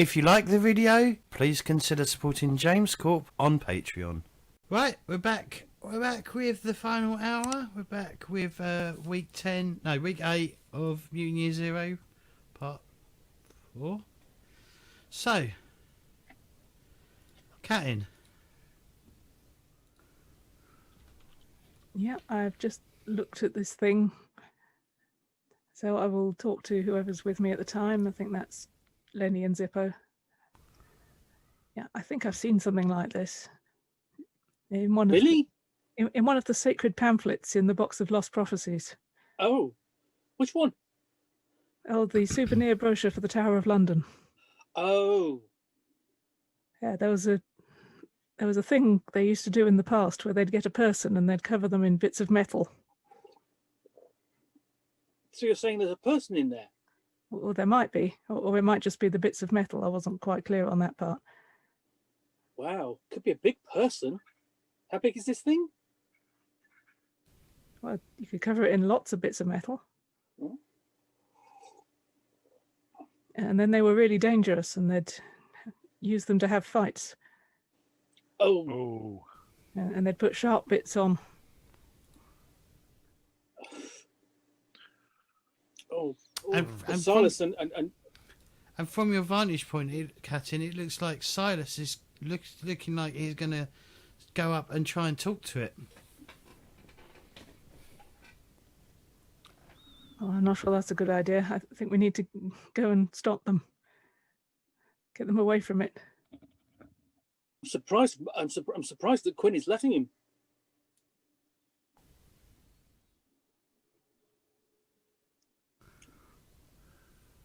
If you like the video, please consider supporting James Corp on Patreon. Right, we're back. We're back with the final hour. We're back with week 8 of Mutant Year Zero, part 4. So, Katin. Yeah, I've just looked at this thing. So I will talk to whoever's with me at the time. I think that's Lenny and Zippo. Yeah, I think I've seen something like this. In one of the sacred pamphlets in the box of lost prophecies. Oh, which one? Oh, the souvenir brochure for the Tower of London. Oh. Yeah, there was a thing they used to do in the past where they'd get a person and they'd cover them in bits of metal. So you're saying there's a person in there? Or there might be, or it might just be the bits of metal. I wasn't quite clear on that part. Wow, could be a big person. How big is this thing? Well, you could cover it in lots of bits of metal. Hmm. And then they were really dangerous and they'd use them to have fights. Oh. And they'd put sharp bits on. And Silas and from your vantage point, Katin, it looks like Silas is looking like he's going to go up and try and talk to it. Oh, I'm not sure that's a good idea. I think we need to go and stop them. Get them away from it. I'm surprised. I'm surprised that Quinn is letting him.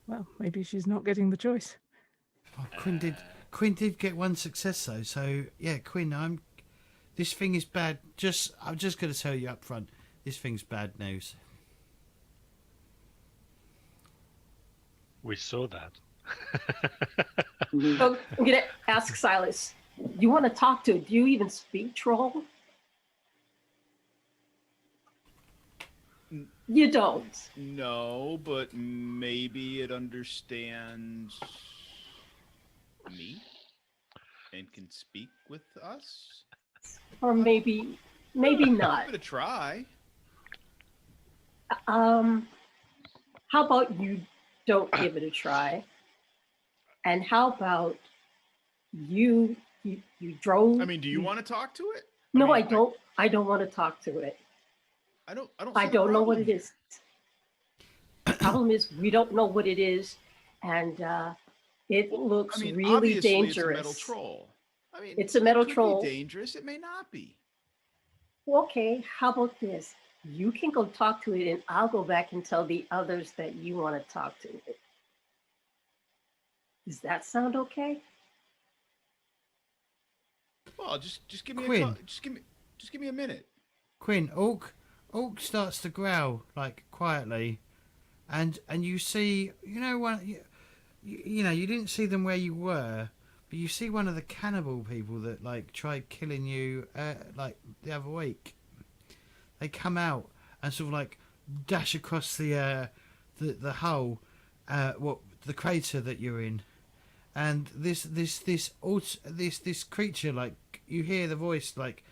Well, maybe she's not getting the choice. Oh, Quinn did get one success though. So yeah, Quinn, this thing is bad. I'm just going to tell you up front. This thing's bad news. We saw that. So I'm going to ask Silas, you want to talk to it? Do you even speak troll? You don't. No, but maybe it understands me and can speak with us. Or maybe not. Give it a try. How about you don't give it a try? And how about you drove? I mean, do you want to talk to it? No, I don't. I don't want to talk to it. I don't know what it is. The problem is we don't know what it is, and it looks really dangerous. It's a metal troll. I mean, it's a metal troll. It could be dangerous. It may not be. Okay, how about this? You can go talk to it, and I'll go back and tell the others that you want to talk to it. Does that sound okay? Well, just give me Quinn. just give me a minute. Quinn, Orc starts to growl like quietly, and you see, you know, you didn't see them where you were, but you see one of the cannibal people that like tried killing you like the other week. They come out and sort of like dash across the hull, the crater that you're in, and this creature, like you hear the voice like.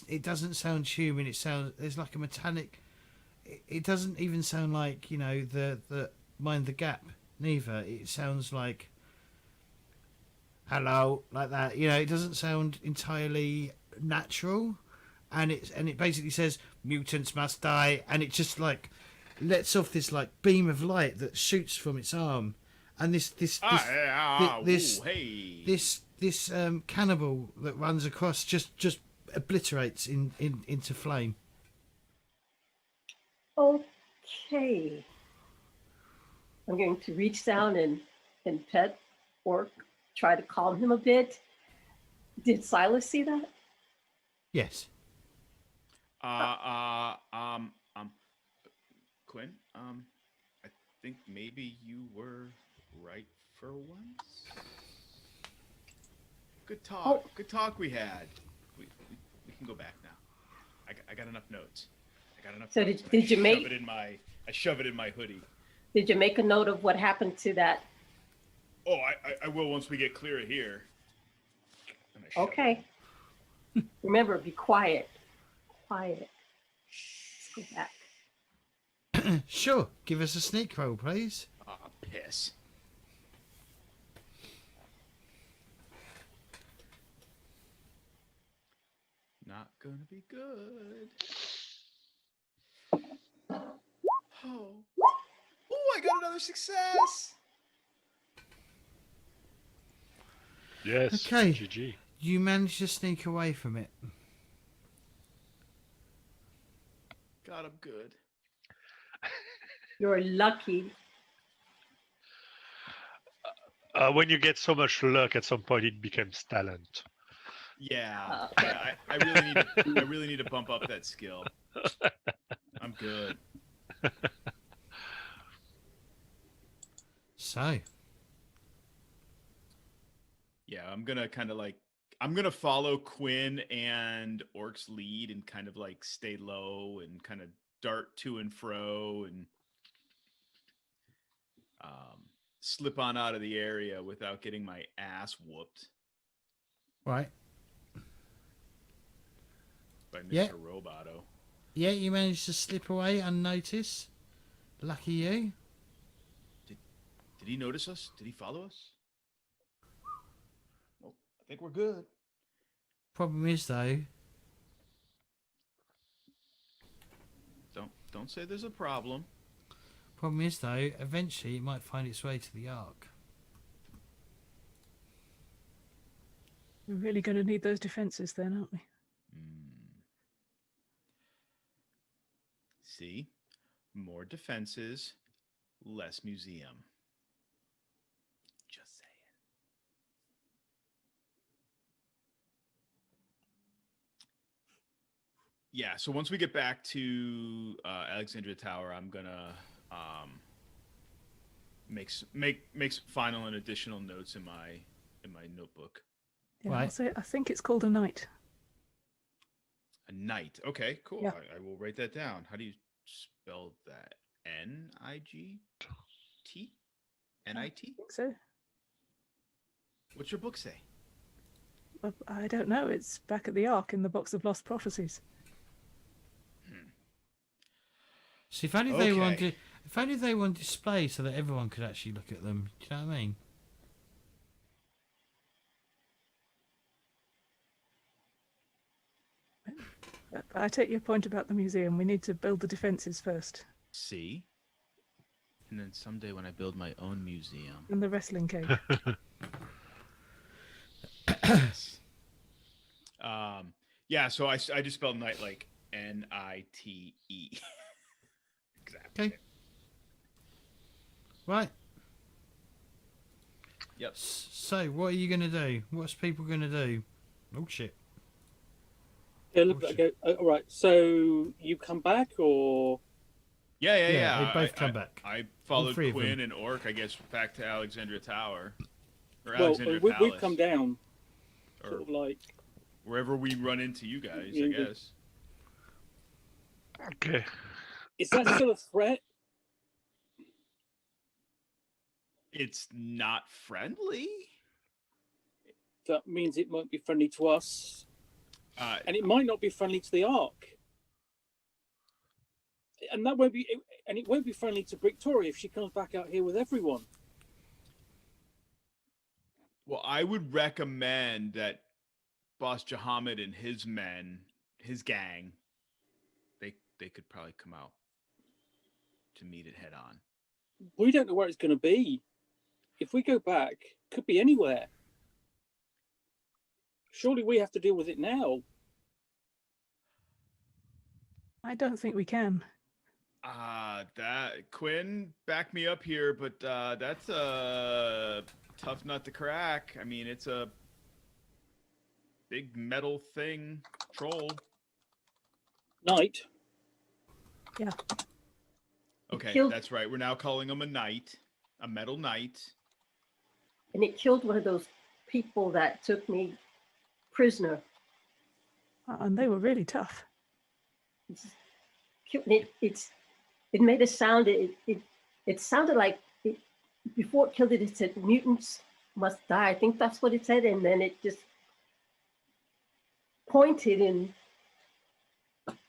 It doesn't sound human. There's like a metallic. It doesn't even sound like, you know, the Mind the Gap. Neither. It sounds like hello, like that. You know, it doesn't sound entirely natural, and it basically says mutants must die, and it just like lets off this like beam of light that shoots from its arm, and this cannibal that runs across just obliterates into flame. Okay. I'm going to reach down and pet Orc, try to calm him a bit. Did Silas see that? Yes. Quinn, I think maybe you were right for once. Good talk. Oh. Good talk we had. We can go back now. I got enough notes. So did you I shove it in my hoodie. Did you make a note of what happened to that Oh, I will once we get clear of here. I'm gonna shut Okay. Remember, be quiet. Quiet. Let's go back. Sure. Give us a sneak roll, please. Ah, piss. Not gonna be good. Oh. Oh, I got another success. Yes. Okay. GG. You managed to sneak away from it. God, I'm good. You're lucky. When you get so much luck, at some point it becomes talent. Yeah, Okay. yeah. I really need to bump up that skill. I'm good. So, Yeah, I'm gonna follow Quinn and Orc's lead and kind of like stay low and kind of dart to and fro and slip on out of the area without getting my ass whooped right. by Mr. Yeah. Roboto. Yeah, you managed to slip away unnoticed. Lucky you. Did he notice us? Did he follow us? Well, I think we're good. Problem is, though, Don't say there's a problem. eventually it might find its way to the Ark. We're really going to need those defences then, aren't we? See? More defenses, less museum. Just saying. Yeah, so once we get back to Alexandria Tower, I'm gonna make some final and additional notes in my notebook. Yeah, Right. I'll say, I think it's called a night. A night. Okay, cool. Yeah. I will write that down. How do you spell that? N-I-G-T? N-I-T? I think so. What's your book say? I don't know. It's back at the Ark in the box of lost prophecies. So if only they Okay. wanted, if only they wanted display so that everyone could actually look at them. Do you know what I mean? But I take your point about the museum. We need to build the defences first. See? And then someday when I build my own museum. And the wrestling cage. Yes. Yeah, so I just spelled night like N-I-T-E. Exactly. Okay. Right. Yep. So what are you going to do? What's people going to do? Oh shit. Yeah, look, okay, all right. So you come back, or Yeah. They both come back. I followed three of Quinn them. and Orc, I guess, back to Alexandria Tower. Or well, Alexandria we've Palace. come down, Or sort of like. wherever we run into you guys, Yeah, I yeah. guess. Okay. Is that still a threat? It's not friendly. That means it won't be friendly to us, Uh, and it might not be friendly to the Ark. And that won't be, and it won't be friendly to Victoria if she comes back out here with everyone. well, I would recommend that Boss Jahamid and his men, his gang, they could probably come out to meet it head on. We don't know where it's going to be. If we go back, it could be anywhere. Surely we have to deal with it now. I don't think we can. That Quinn, back me up here, but that's a tough nut to crack. I mean, it's a big metal thing, troll. Night. Yeah. Okay, killed- that's right. We're now calling him a knight, a metal knight. And it killed one of those people that took me prisoner. And they were really tough. It made a sound. It sounded like before it killed it said mutants must die. I think that's what it said, and then it just pointed, and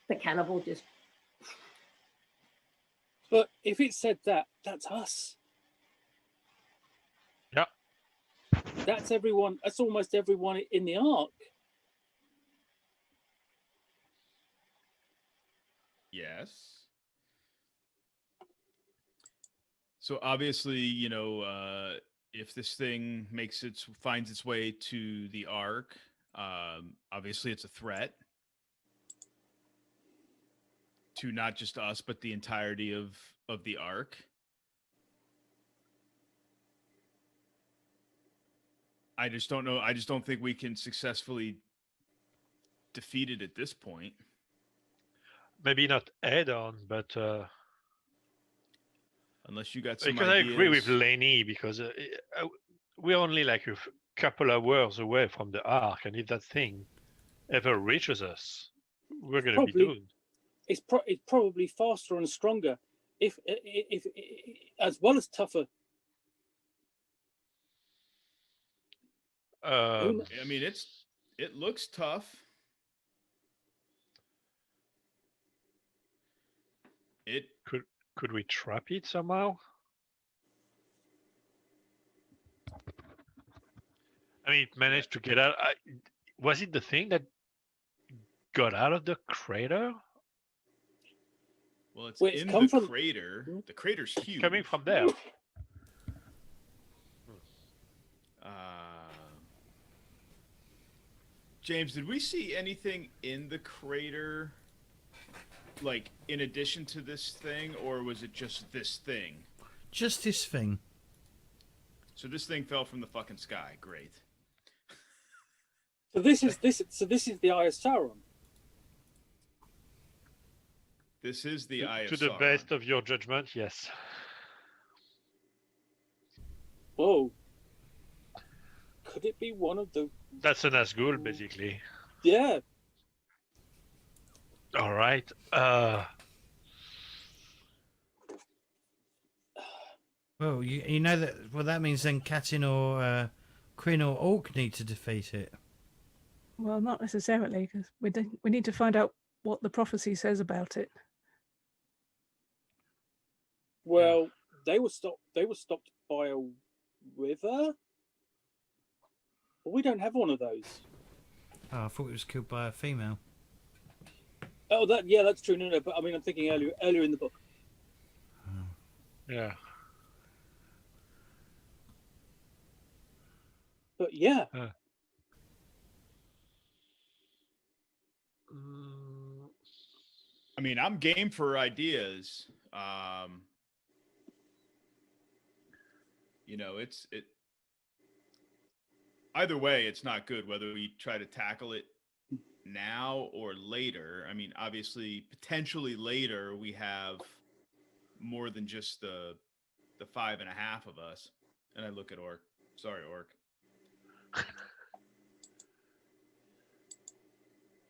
the cannibal just. But if it said that, that's us. Yeah. That's everyone. That's almost everyone in the ark. Yes. So obviously, you know, if this thing finds its way to the ark, obviously it's a threat to not just us, but the entirety of the ark. I just don't know. I just don't think we can successfully defeat it at this point. Maybe not head on, but Unless you got some because ideas. I agree with Lenny, because we're only like a couple of hours away from the ark, and if that thing ever reaches us, we're going to be doomed. It's probably faster and stronger, if as well as tougher. I mean, it looks tough. It could we trap it somehow? I mean, it managed to get out. Was it the thing that got out of the crater? Well, it's in the crater. The crater's huge. Coming from there. James, did we see anything in the crater, like, in addition to this thing, or was it just this thing? Just this thing. So this thing fell from the fucking sky. Great. So this is the Eye of Sauron. This is the Eye of Sauron. To the best of your judgment, yes. Whoa. Could it be one of the... That's an Nazgul, basically. Yeah. All right. Well, you know that. Well, that means then Katin or Kryn or Orc need to defeat it. Well, not necessarily, because we need to find out what the prophecy says about it. Well, they were stopped by a river. Well, we don't have one of those. Oh, I thought it was killed by a female. Oh, that's true. No, but I mean, I'm thinking earlier in the book. Oh. Yeah. But yeah. I mean, I'm game for ideas. You know, it. Either way, it's not good whether we try to tackle it now or later. I mean, obviously, potentially later, we have more than just the 5.5 of us. And I look at Orc. Sorry, Orc. I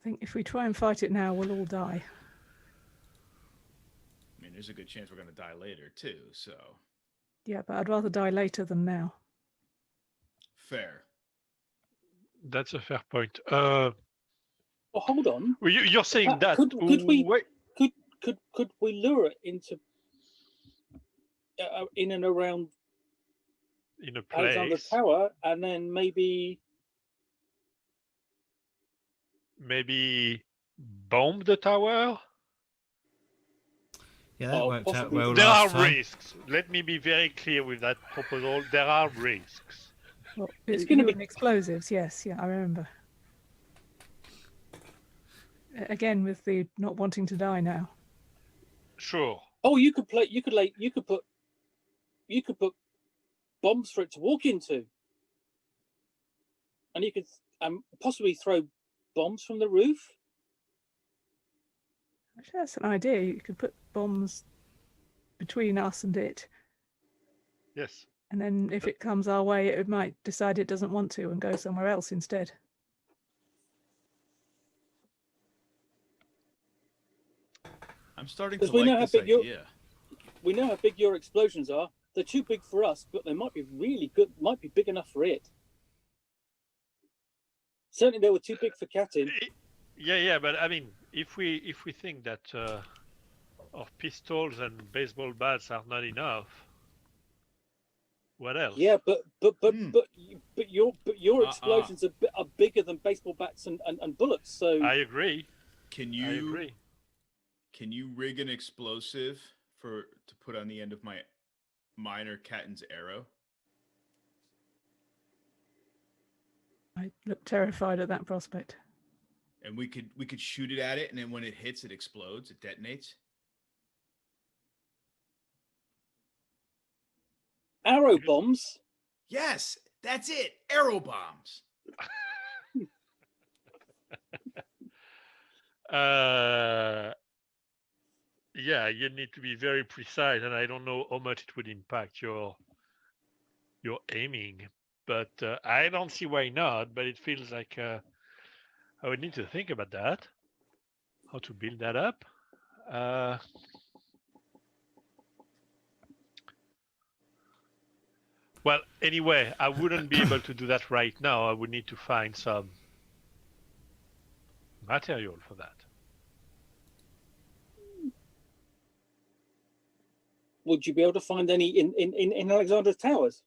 think if we try and fight it now, we'll all die. I mean, there's a good chance we're going to die later, too, so... Yeah, but I'd rather die later than now. Fair. That's a fair point. Well, hold on. Well, you're saying that. Could we lure it into in and around in a place, Alexander Tower, and then maybe bomb the tower? Yeah, that worked out well. There are last time. risks. Let me be very clear with that proposal. There are risks. Well, it's going to be explosives. Yes, yeah, I remember. Again, with the not wanting to die now. Sure. Oh, you could put bombs for it to walk into, and you could possibly throw bombs from the roof. Actually, that's an idea. You could put bombs between us and it. Yes. And then if it comes our way, it might decide it doesn't want to and go somewhere else instead. I'm starting to like this idea. We know how big your explosions are. they're too big for us, but they might be really good. Might be big enough for it. Certainly, they were too big for Katin. Yeah, but I mean, if we think that our pistols and baseball bats are not enough, what else? Yeah, but your explosions are bigger than baseball bats and bullets. So I agree. Can I agree. you rig an explosive to put on the end of mine or Katin's arrow? I look terrified at that prospect. And we could shoot it at it, and then when it hits, it explodes. It detonates. arrow bombs. Yes, that's it. Arrow bombs. Yeah, you need to be very precise, and I don't know how much it would impact your aiming, but I don't see why not. But it feels like I would need to think about that, how to build that up. Well, anyway, I wouldn't be able to do that right now. I would need to find some material for that. Would you be able to find any in Alexandra's towers?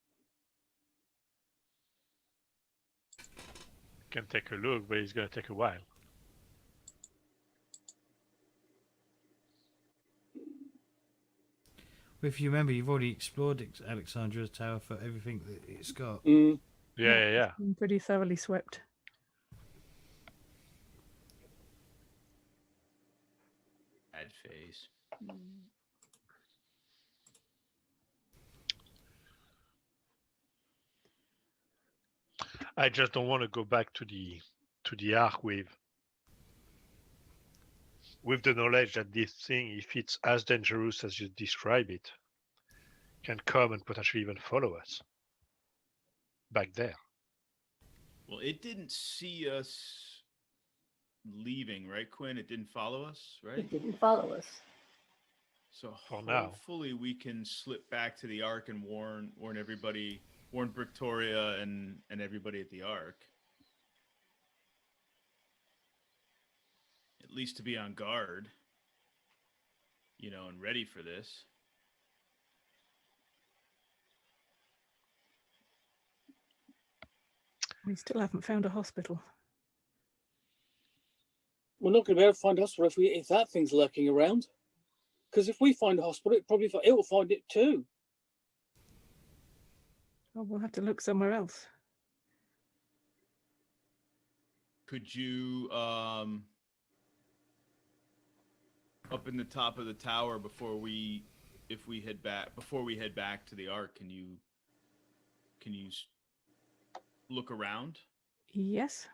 Can take a look, but it's going to take a while. If you remember, you've already explored Alexandra's tower for everything that it's got. Mm. Yeah. It's been pretty thoroughly swept. Bad phase. I just don't want to go back to the ark with the knowledge that this thing, if it's as dangerous as you describe it, can come and potentially even follow us back there. Well, it didn't see us leaving, right, Quinn? It didn't follow us, right? It didn't follow us. So For now. hopefully we can slip back to the Ark and warn everybody, warn Victoria and everybody at the Ark. At least to be on guard, and ready for this. We still haven't found a hospital. We're not going to be able to find a hospital if that thing's lurking around. Because if we find a hospital, it will find it too. Well, we'll have to look somewhere else. Could you up in the top of the tower before we head back to the Ark, can you look around? Yes.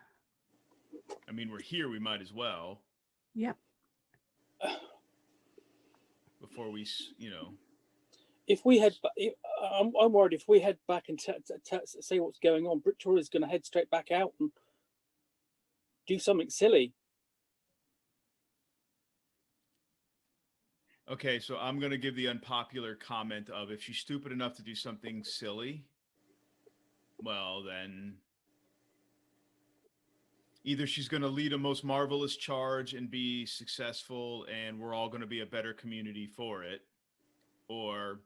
I mean, we're here, we might as well. Yep. Before we, If we head, I'm worried if we head back and say what's going on, Victoria's going to head straight back out and do something silly. Okay, so I'm going to give the unpopular comment of if she's stupid enough to do something silly, well, then either she's going to lead a most marvelous charge and be successful and we're all going to be a better community for it, or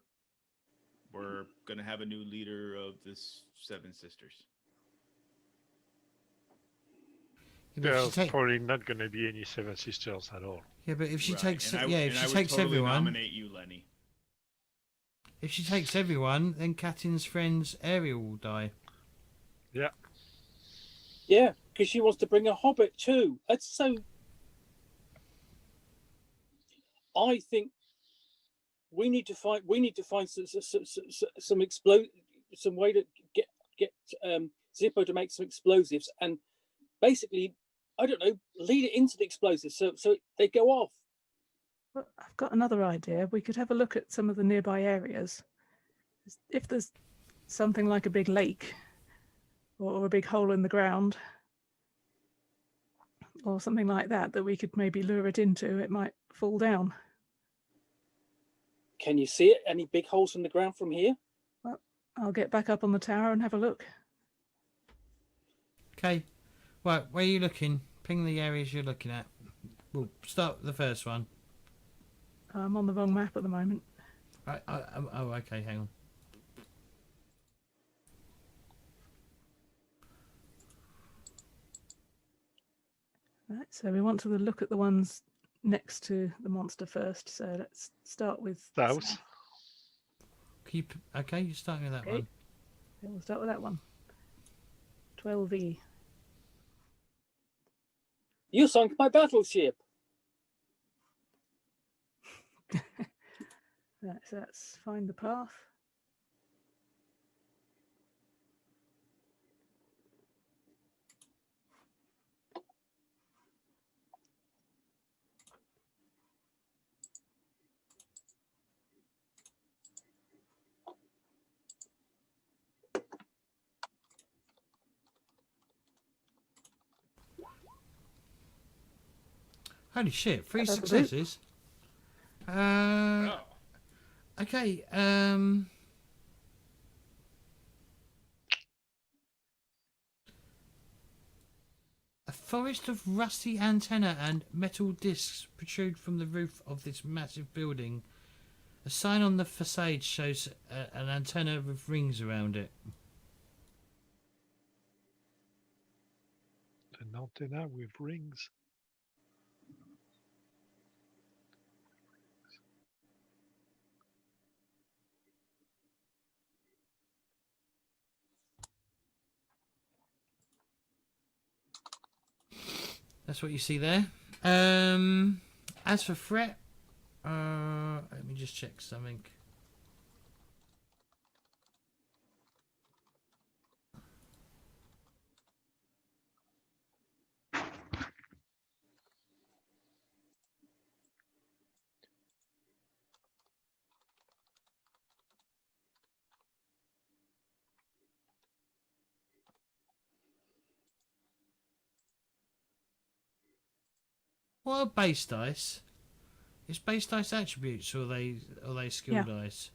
we're going to have a new leader of the Seven Sisters. There's probably not going to be any Seven Sisters at all. Yeah, but if she Right. takes, And if she I would takes totally everyone, nominate you, Lenny. if she takes everyone, then Katin's friend's Ariel will die. Yeah. Yeah, because she wants to bring a hobbit too. That's so. I think we need to find some way to get Zippo to make some explosives and basically, I don't know, lead it into the explosives so they go off. Well, I've got another idea. We could have a look at some of the nearby areas. If there's something like a big lake or a big hole in the ground or something like that we could maybe lure it into, it might fall down. Can you see it? Any big holes in the ground from here? I'll get back up on the tower and have a look. Okay. Right, where are you looking? Ping the areas you're looking at. We'll start with the first one. I'm on the wrong map at the moment. Right, oh, okay, hang on. Right, so we want to look at the ones next to the monster first. So let's start with South. Okay, you're starting with that Okay. one. Okay, we'll start with that one. 12E. You sunk my battleship. Right, so let's find the path. Holy shit, 3 That'll do. successes. Oh. Okay, a forest of rusty antenna and metal discs protrude from the roof of this massive building. A sign on the facade shows an antenna with rings around it. An antenna with rings. That's what you see there. As for threat, let me just check something. What are base dice? Is base dice attributes or are they skill Yeah. dice?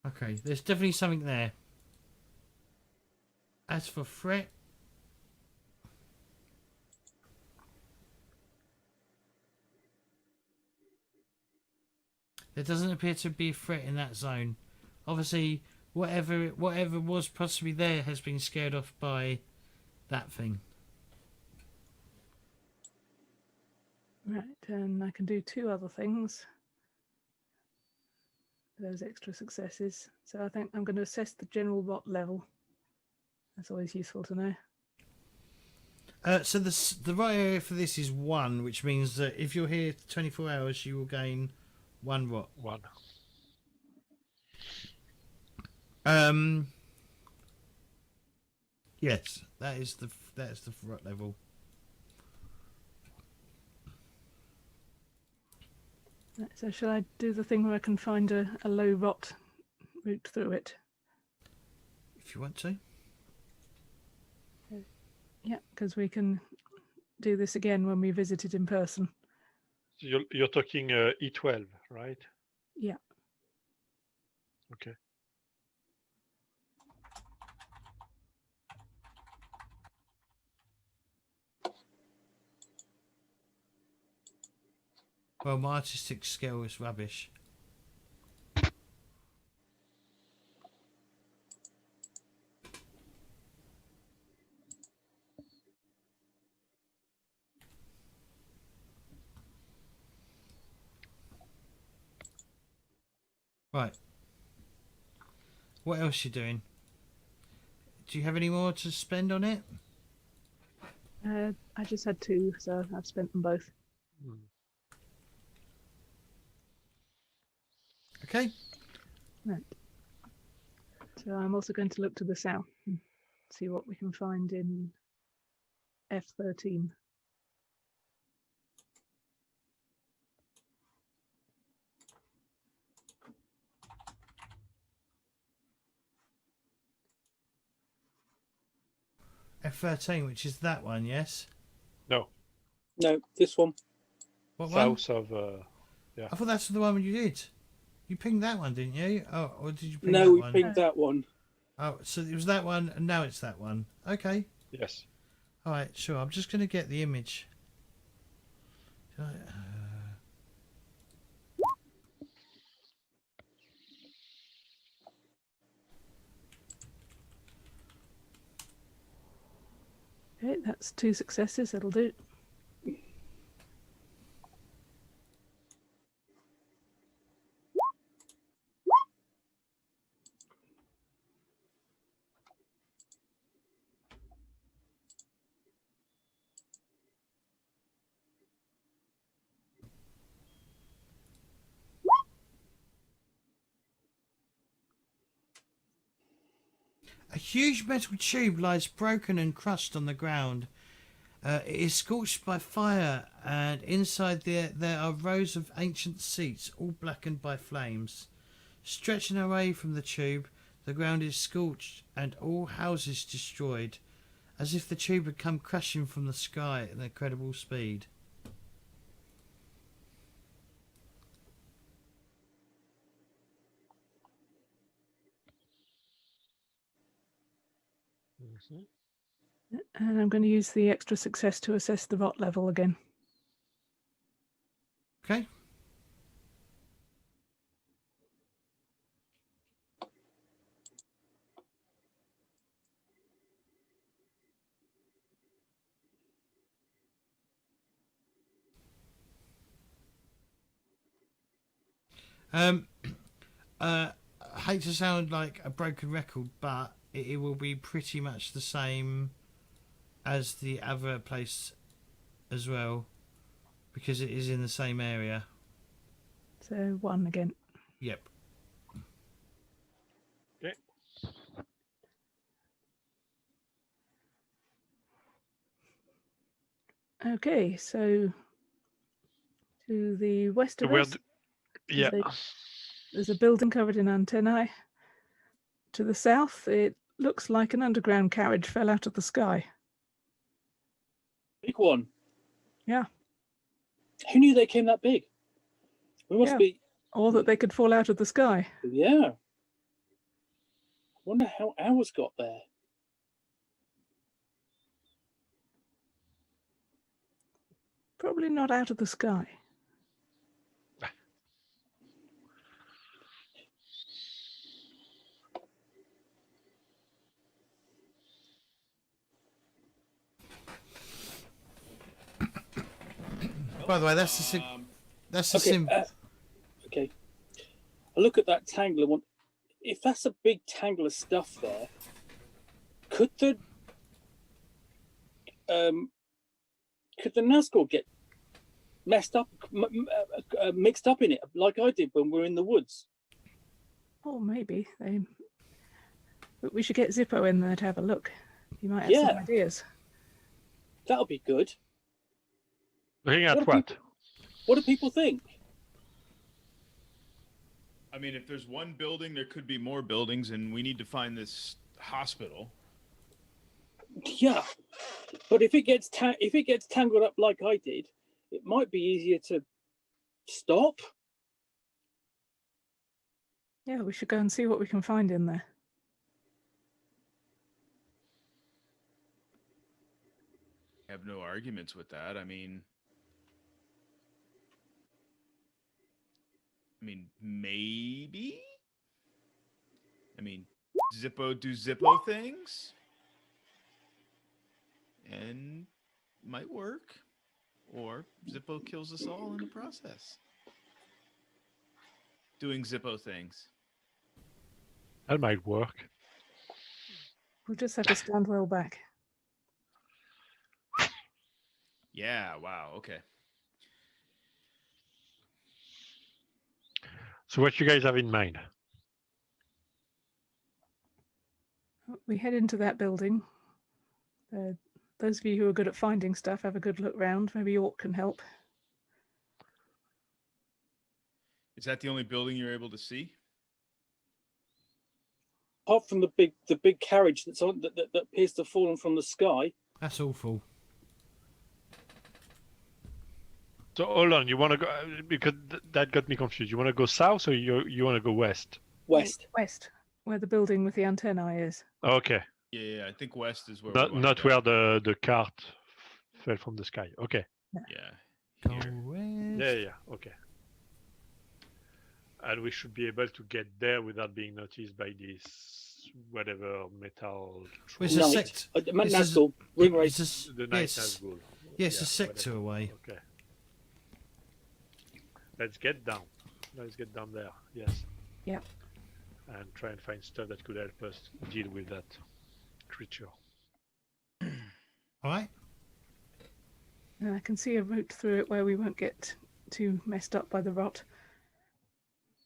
Okay, there's definitely something there. As for threat, there doesn't appear to be a threat in that zone. Obviously, whatever was possibly there has been scared off by that thing. Right, and I can do 2 other things. Those extra successes. So I think I'm going to assess the general rot level. That's always useful to know. So the right area for this is 1, which means that if you're here 24 hours, you will gain 1 rot. 1. Yes, that is the rot level. Right, so shall I do the thing where I can find a low rot route through it? If you want to. Yeah, because we can do this again when we visit it in person. So you're talking E12, right? Yeah. Okay. Well, my artistic skill is rubbish. Right. What else you doing? Do you have any more to spend on it? I just had 2, so I've spent them both. Hmm. Okay. Right. So I'm also going to look to the south and see what we can find in F13. F13, which is that one, yes? No, No, this one. What one? south of. I thought that's the one you did. You pinged that one, didn't you? Oh, or did you ping No, that we one? pinged that one. Oh, so it was that one, and now it's that one. Okay. Yes. All right, sure. I'm just going to get the image. Okay, that's 2 successes. That'll do. A huge metal tube lies broken and crushed on the ground. It is scorched by fire, and inside there are rows of ancient seats, all blackened by flames. Stretching away from the tube, the ground is scorched and all houses destroyed, as if the tube had come crashing from the sky at incredible speed. Mhm. And I'm going to use the extra success to assess the rot level again. Okay. I hate to sound like a broken record, but it will be pretty much the same as the other place as well, because it is in the same area. So 1 again. Yep. Okay. Okay, so to the west So of where us, d- yeah. there's a building covered in antennae. To the south, it looks like an underground carriage fell out of the sky. Big one. Yeah. Who knew they came that big? We must Yeah. be. Or that they could fall out of the sky. Yeah. I wonder how ours got there. Probably not out of the sky. By the way, that's the that's the Okay. sim. Okay. I look at that tangle and want. If that's a big tangle of stuff there, could the Nazgul get messed up, mixed up in it like I did when we were in the woods? Oh, maybe. But we should get Zippo in there to have a look. He might have some Yeah. ideas. That'll be good. Looking at What do what? What do people think? I mean, if there's one building, there could be more buildings, and we need to find this hospital. Yeah, but if it gets tangled up like I did, it might be easier to stop. Yeah, we should go and see what we can find in there. I have no arguments with that. I mean, maybe. I mean, Zippo do Zippo things, and might work, or Zippo kills us all in the process. Doing Zippo things. That might work. We'll just have to stand well back. Yeah. Wow. Okay. So what you guys have in mind? We head into that building. Those of you who are good at finding stuff, have a good look round. Maybe Orc can help. Is that the only building you're able to see? Apart from the big carriage that's on that appears to have fallen from the sky. That's awful. So hold on, you want to go because that got me confused. You want to go south or you want to go west? West. West, where the building with the antennae is. Okay, Yeah, I think west is where. not where the cart fell from the sky. Okay. Yeah. Go Here. west. Yeah. Okay. And we should be able to get there without being noticed by this whatever metal. Where's the Night. sect? This is- Nazgul. Ring It's race. a, The night yes, Nazgul. yes, a sector whatever. away. Okay. Let's get down. Let's get down there. Yes. Yep. And try and find stuff that could help us deal with that creature. All right. And I can see a route through it where we won't get too messed up by the rot.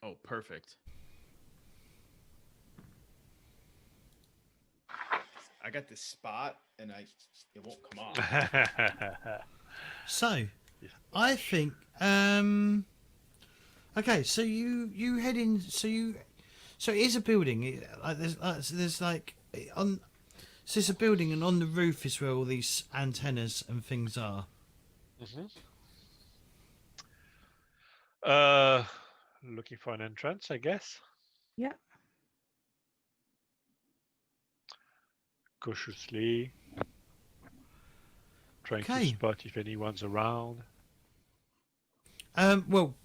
Oh, perfect. I got this spot, and it won't come off. So, I think. Okay, so you head in. So it is a building. There's like on. So it's a building, and on the roof is where all these antennas and things are. Looking for an entrance, I guess. Yeah. Cautiously. Trying to Okay. spot if anyone's around. Well,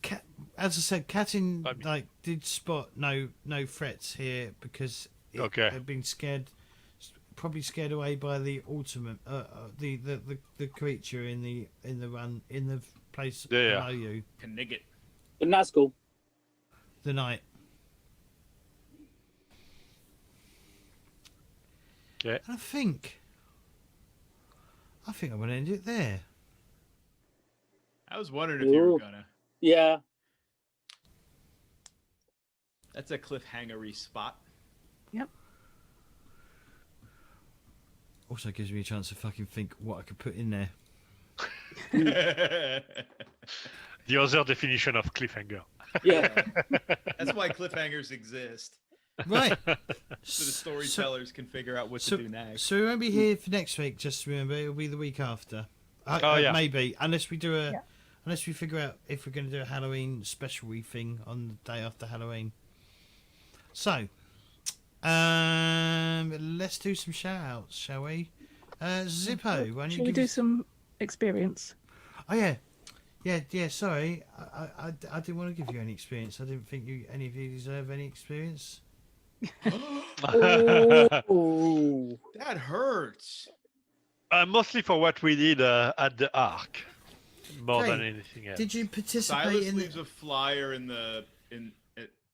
as I said, Katin I mean- did spot no threats here because it Okay. had been probably scared away by the ultimate the creature in the place Yeah. below you, Knigget. The Nazgul. the night. Okay. And I think I'm gonna end it there. I was wondering if you were Ooh. gonna. Yeah. That's a cliffhangery spot. Also gives me a chance to fucking think what I could put in there. The other definition of cliffhanger. Yeah. That's why cliffhangers exist, Right. so the storytellers can figure out what So- to do next. So we won't be here for next week. Just remember, it'll be the week after. Yeah. Maybe, unless we do Yeah. unless we figure out if we're going to do a Halloween special thing on the day after Halloween. So, let's do some shout outs, shall we? Zippo, why don't Shall you we give do us... some experience? Oh yeah. Sorry, I didn't want to give you any experience. I didn't think any of you deserve any experience. Oh. That hurts. Mostly for what we did at the Ark, more than Okay. anything else. Did you participate Silas in? leaves a flyer in the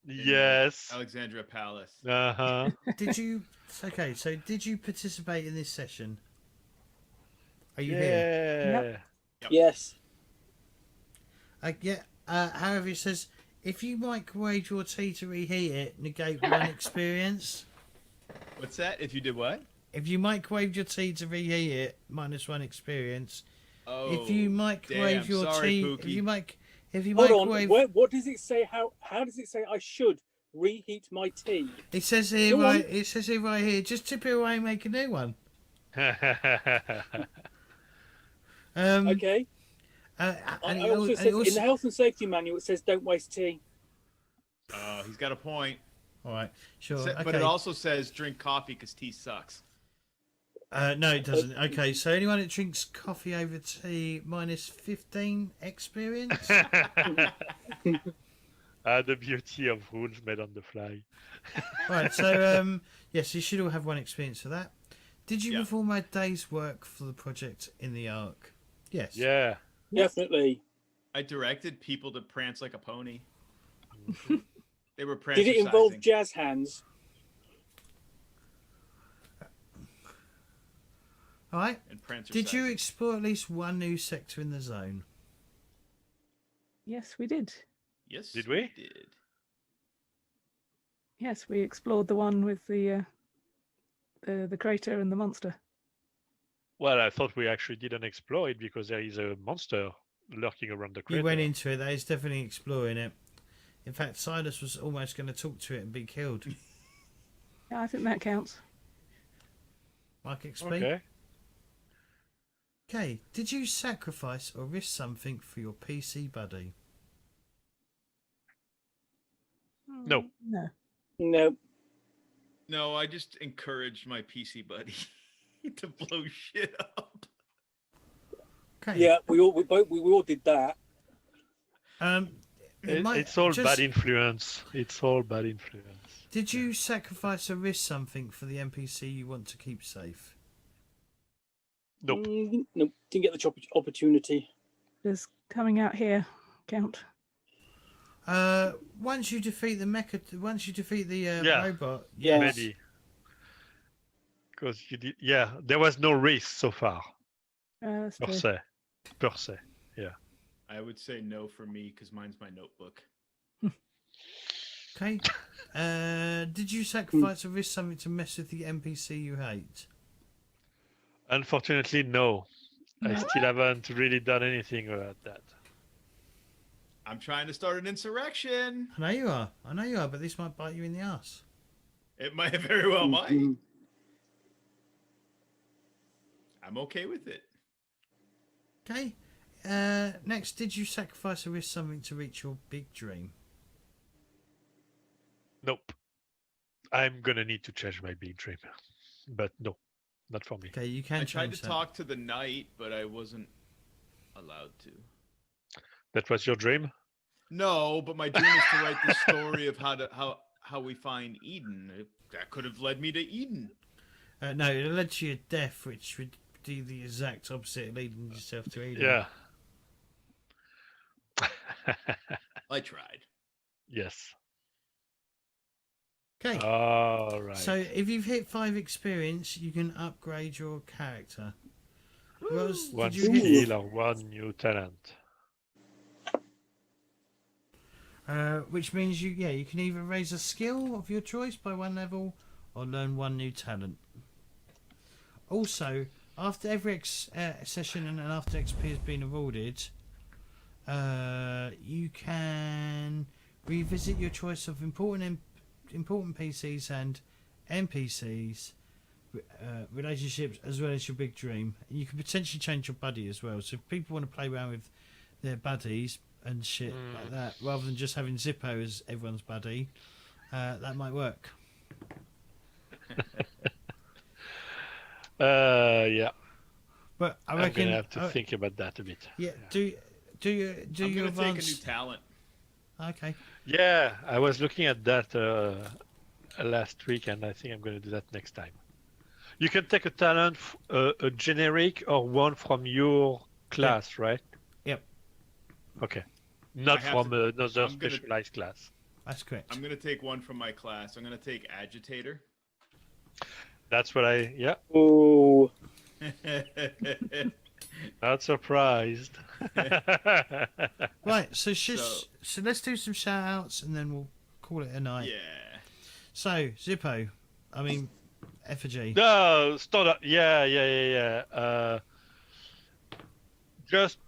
Yes. Alexandria Palace. Uh-huh. Did you? Okay, so did you participate in this session? Are you here? Yeah. Yes. Yeah. However, it says if you microwave your tea to reheat it, negate one experience. What's that? If you did what? If you microwave your tea to reheat it, -1 experience. Oh. If you microwave damn. your Sorry, tea, Pookie. if you Hold microwave, on. What does it say? How does it say I should reheat my tea? it says here Go right. on. It says here right here. Just tip it away and make a new one. Okay. And I also says in the health and safety manual it says don't waste tea. Oh, he's got a point. all right, sure. But it also says drink coffee because tea sucks. No, it doesn't. Okay, so anyone that drinks coffee over tea, -15 experience. The beauty of rules made on the fly. Right, so yes, you should all have one experience for that. Did you Yeah. perform a day's work for the project in the Ark? Yes. Yeah. Definitely. I directed people to prance like a pony. They were Did it involve prancercising. jazz hands? All right. And prancercising. Did you explore at least one new sector in the zone? Yes, we did. Yes. Did we? Did. Yes, we explored the one with the crater and the monster. Well, I thought we actually didn't explore it because there is a monster lurking around the crater. You went into it. That is definitely exploring it. In fact, Silas was almost going to talk to it and be killed. Yeah, I think that counts. Mark XP. Okay. Okay. Did you sacrifice or risk something for your PC buddy? No. No. No. No, I just encouraged my PC buddy to blow shit up. Okay. Yeah, we all did that. It's all bad influence. It's all bad influence. Did you sacrifice or risk something for the NPC you want to keep safe? Nope. Nope. Didn't get the opportunity. Does coming out here count? Once you defeat the Yeah. robot, Yeah. Maybe. Because you did. Yeah, there was no risk so far. That's Per true. se. Per se. Yeah. I would say no for me because mine's my notebook. Okay. Did you sacrifice or risk something to mess with the NPC you hate? Unfortunately, no. I No. still haven't really done anything about that. I'm trying to start an insurrection. I know you are, but this might bite you in the ass. It might very well might. Mhm. I'm okay with it. Okay. Next, did you sacrifice or risk something to reach your big dream? Nope. I'm gonna need to change my big dream. But no, not for me. Okay, you can I tried change to that. talk to the knight, but I wasn't allowed to. That was your dream? No, but my dream is to write the story of how we find Eden. That could have led me to Eden. No, it led to your death, which would do the exact opposite, leading yourself to Eden. Yeah. I tried. Yes. Okay. All right. So if you've hit 5 experience, you can upgrade your character. Roz, One did you hit? skill or one new talent. Which means you can either raise a skill of your choice by 1 level or learn 1 new talent. Also, after every session and after XP has been awarded, you can revisit your choice of important PCs and NPCs, relationships, as well as your big dream. And you can potentially change your buddy as well. So if people want to play around with their buddies and shit like that, rather than just having Zippo as everyone's buddy, that might work. Yeah. But I I'm reckon gonna have to think about that a bit. Yeah. Do you I'm your gonna take a new advanced? talent. Okay. Yeah, I was looking at that last week, and I think I'm going to do that next time. You can take a talent, a generic or one from your class, right? Yep. Okay. Not have from to- another I'm gonna- specialized class. That's correct. I'm gonna take one from my class. I'm gonna take agitator. That's what yeah, Oh, not surprised. Right. So let's do some shout outs and then we'll call it a night. Yeah. So Zippo, I mean Effigy. No, start. Yeah. Just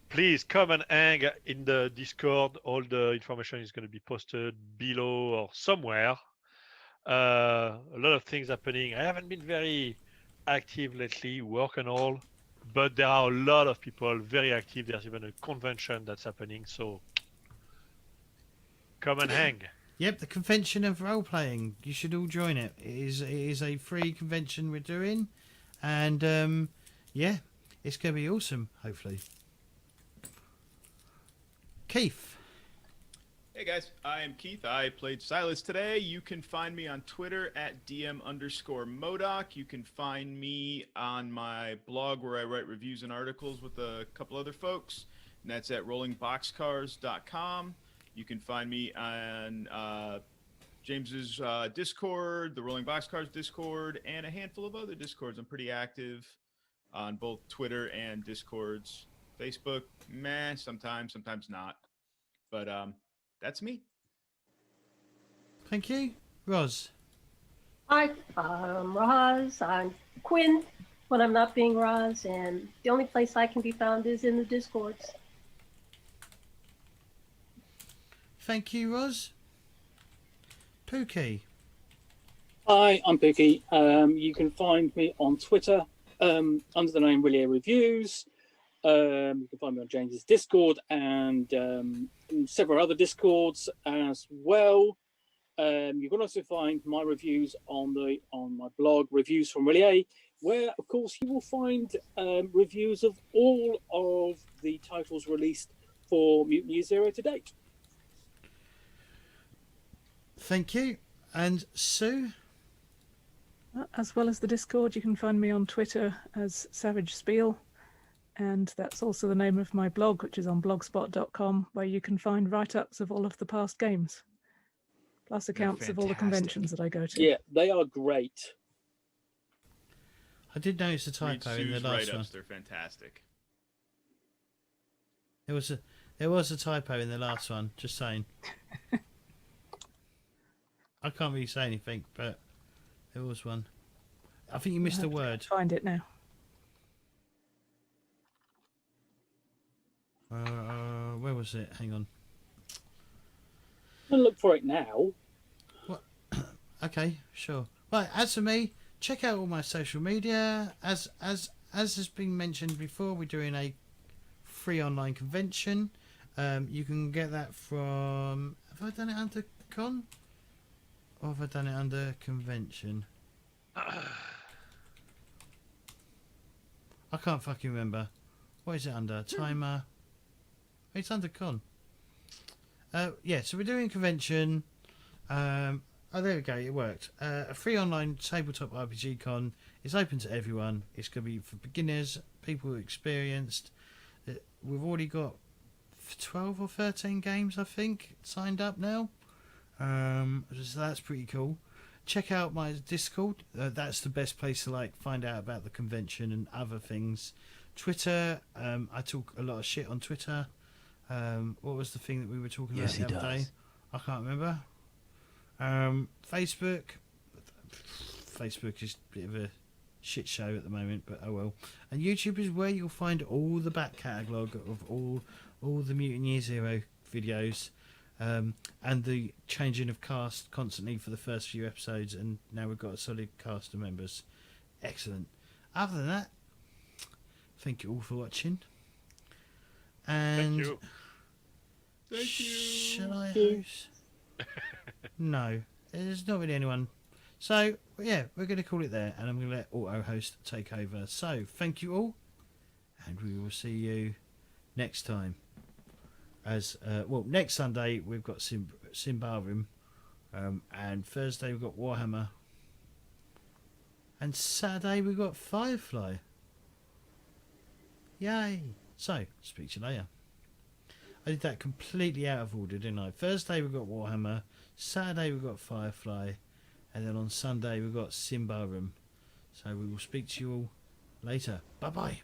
please come and hang in the Discord. All the information is going to be posted below or somewhere. A lot of things happening. I haven't been very active lately, work and all, but there are a lot of people very active. There's even a convention that's happening, so come and hang. Yep, the convention of role playing. You should all join it. It is a free convention we're doing, and yeah, it's going to be awesome. Hopefully, Keith. Hey guys, I am Keith. I played Silas today. You can find me on Twitter at DM_Modoc. You can find me on my blog where I write reviews and articles with a couple other folks, and that's at rollingboxcars.com. You can find me on James's Discord, the Rolling Boxcars Discord, and a handful of other Discords. I'm pretty active on both Twitter and Discords. Facebook, sometimes not. But that's me. Thank you, Roz. Hi, I'm Roz. I'm Quinn when I'm not being Roz, and the only place I can be found is in the Discords. Thank you, Roz. Pookie. Hi, I'm Pookie. You can find me on Twitter under the name Relay Reviews. You can find me on James's Discord and several other Discords as well. You can also find my reviews on my blog, Reviews from Relay, where, of course, you will find reviews of all of the titles released for Mutant Year Zero to date. Thank you. And Sue? As well as the Discord, you can find me on Twitter as Savage Spiel, and that's also the name of my blog, which is on blogspot.com, where you can find write-ups of all of the past games, plus accounts of all the conventions that I go to. Yeah, they are great. I did notice a typo in the last one. They're fantastic. There was a typo in the last one. Just saying. I can't really say anything, but there was one. I think you missed a word. Find it now. Where was it? Hang on. I'll look for it now. What? Okay, sure. Right. As for me, check out all my social media. As has been mentioned before, we're doing a free online convention. You can get that from. Have I done it under con? Or have I done it under convention? I can't fucking remember. What is it under? Timer. It's under con. Yeah, so we're doing convention. Oh, there we go. It worked. A free online tabletop RPG con. It's open to everyone. It's going to be for beginners, people who are experienced. We've already got 12 or 13 games, I think, signed up now. So that's pretty cool. Check out my Discord. That's the best place to find out about the convention and other things. Twitter. I talk a lot of shit on Twitter. What was the thing that we were talking about the other day? I can't remember. Facebook. Facebook is a bit of a shit show at the moment, but oh well. And YouTube is where you'll find all the back catalogue of all the Mutant Year Zero videos. And the changing of cast constantly for the first few episodes, and now we've got a solid cast of members. Excellent. Other than that, thank you all for watching. And Thank you. Thank you. shall I host? No, there's not really anyone. So yeah, we're going to call it there, and I'm going to let auto host take over. So thank you all, and we will see you next time. As next Sunday we've got Simbarum, and Thursday we've got Warhammer, and Saturday we've got Firefly. Yay! So speak to you later. I did that completely out of order, didn't I? Thursday we've got Warhammer, Saturday we've got Firefly, and then on Sunday we've got Simbarum. So we will speak to you all later. Bye bye.